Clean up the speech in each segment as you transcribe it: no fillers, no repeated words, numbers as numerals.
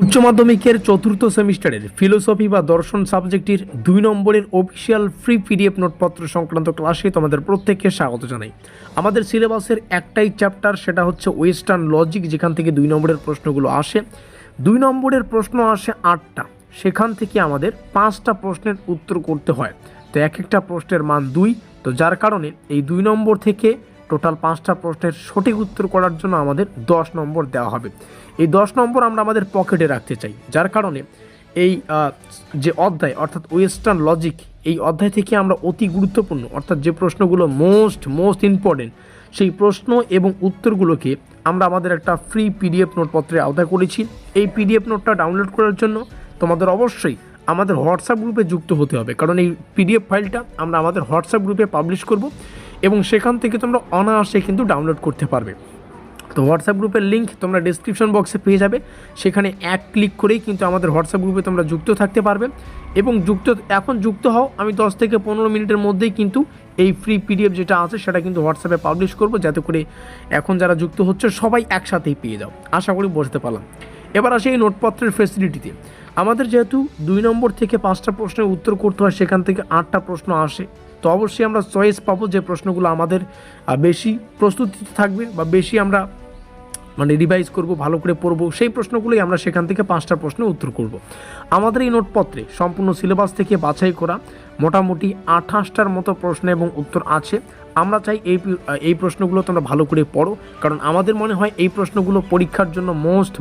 উচ্চ মাধ্যমিকের চতুর্থ সেমিস্টারের ফিলোসফি বা দর্শন সাবজেক্টের 2 নম্বরের অফিসিয়াল ফ্রি পিডিএফ নোটপত্র সংক্রান্ত ক্লাসে তোমাদের প্রত্যেককে স্বাগত জানাই। আমাদের সিলেবাসের একটাই চ্যাপ্টার, সেটা হচ্ছে ওয়েস্টার্ন লজিক, যেখান থেকে 2 নম্বরের প্রশ্নগুলো আসে। 2 নম্বরের প্রশ্ন আসে 8টা, সেখান থেকে আমাদের 5টা প্রশ্নের উত্তর করতে হয়। তো এক একটা প্রশ্নের মান 2, তো যার কারণে এই 2 নম্বর থেকে টোটাল 5টা প্রশ্নের সঠিক উত্তর করার জন্য আমাদের 10 নম্বর দেওয়া হবে। এই 10 নম্বর আমরা আমাদের পকেটে রাখতে চাই, যার কারণে এই যে অধ্যায় অর্থাৎ ওয়েস্টার্ন লজিক, এই অধ্যায় থেকে আমরা অতি গুরুত্বপূর্ণ অর্থাৎ যে প্রশ্নগুলো মোস্ট ইম্পর্টেন্ট, সেই প্রশ্ন এবং উত্তরগুলোকে আমরা আমাদের একটা ফ্রি পিডিএফ নোটপত্রে আওতা করেছি। এই পিডিএফ নোটটা ডাউনলোড করার জন্য তোমাদের অবশ্যই আমাদের হোয়াটসঅ্যাপ গ্রুপে যুক্ত হতে হবে, কারণ এই পিডিএফ ফাইলটা আমরা আমাদের হোয়াটসঅ্যাপ গ্রুপে পাবলিশ করব এবং সেখান থেকে তোমরা অনায়াসে কিন্তু ডাউনলোড করতে পারবে। তো হোয়াটসঅ্যাপ গ্রুপের লিঙ্ক তোমরা ডিসক্রিপশন বক্সে পেয়ে যাবে, সেখানে এক ক্লিক করেই কিন্তু আমাদের হোয়াটসঅ্যাপ গ্রুপে তোমরা যুক্ত থাকতে পারবে এবং এখন যুক্ত হও। আমি 10 থেকে 15 মিনিটের মধ্যেই কিন্তু এই ফ্রি পিডিএফ যেটা আছে সেটা কিন্তু হোয়াটসঅ্যাপে পাবলিশ করব, যাতে করে এখন যারা যুক্ত হচ্ছে সবাই একসাথেই পেয়ে যাও। আশা করি বুঝতে পারলাম। এবার আসে এই নোটপত্রের ফেসিলিটিতে। আমাদের যেহেতু 2 নম্বর থেকে 5টা প্রশ্নের উত্তর করতে হয়, সেখান থেকে 8টা প্রশ্ন আসে, তো অবশ্যই আমরা চয়েস পাবো যে প্রশ্নগুলো আমাদের বেশি প্রস্তুতি থাকবে বা বেশি আমরা রিভাইজ করব, ভালো করে পড়বো, সেই প্রশ্নগুলোই আমরা সেখান থেকে 5টা প্রশ্নের উত্তর করব। আমাদের এই নোটপত্রে সম্পূর্ণ সিলেবাস থেকে বাছাই করা মোটামুটি 28টার মতো প্রশ্ন এবং উত্তর আছে। আমরা চাই এই প্রশ্নগুলো তোমরা ভালো করে পড়ো, কারণ আমাদের মনে হয় এই প্রশ্নগুলো পরীক্ষার জন্য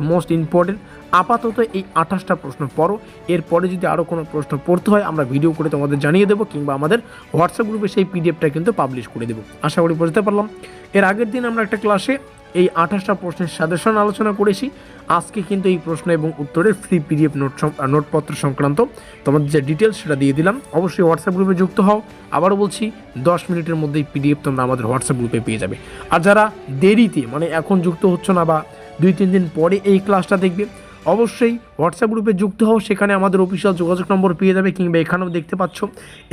মোস্ট ইম্পর্টেন্ট। আপাতত এই 28টা প্রশ্ন পড়ো, এরপরে যদি আরও কোনো প্রশ্ন পড়তে হয় আমরা ভিডিও করে তোমাদের জানিয়ে দেবো, কিংবা আমাদের হোয়াটসঅ্যাপ গ্রুপে সেই পিডিএফটা কিন্তু পাবলিশ করে দেবো। আশা করি বুঝতে পারলাম। এর আগের দিন আমরা একটা ক্লাসে এই 28টা প্রশ্নের সাজেশন আলোচনা করেছি। আজকে কিন্তু এই প্রশ্ন এবং উত্তরের ফ্রি পিডিএফ নোটপত্র সংক্রান্ত তোমাদের যে ডিটেলস সেটা দিয়ে দিলাম। অবশ্যই হোয়াটসঅ্যাপ গ্রুপে যুক্ত হও। আবারও বলছি, 10 মিনিটের মধ্যেই পিডিএফ তোমরা আমাদের হোয়াটসঅ্যাপ গ্রুপে পেয়ে যাবে। আর যারা দেরিতে এখন যুক্ত হচ্ছে না বা 2-3 দিন পরে এই ক্লাসটা দেখবে, অবশ্যই হোয়াটসঅ্যাপ গ্রুপে যুক্ত হও। সেখানে আমাদের অফিসিয়াল যোগাযোগ নম্বর পেয়ে যাবে, কিংবা এখানেও দেখতে পাচ্ছ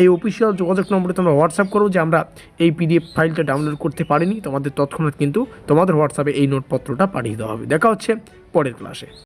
এই অফিসিয়াল যোগাযোগ নম্বরে তোমরা হোয়াটসঅ্যাপ করো যে আমরা এই পিডিএফ ফাইলটা ডাউনলোড করতে পারিনি, তোমাদের তৎক্ষণাৎ কিন্তু তোমাদের হোয়াটসঅ্যাপে এই নোটপত্রটা পাঠিয়ে দেওয়া হবে। দেখা হচ্ছে পরের ক্লাসে।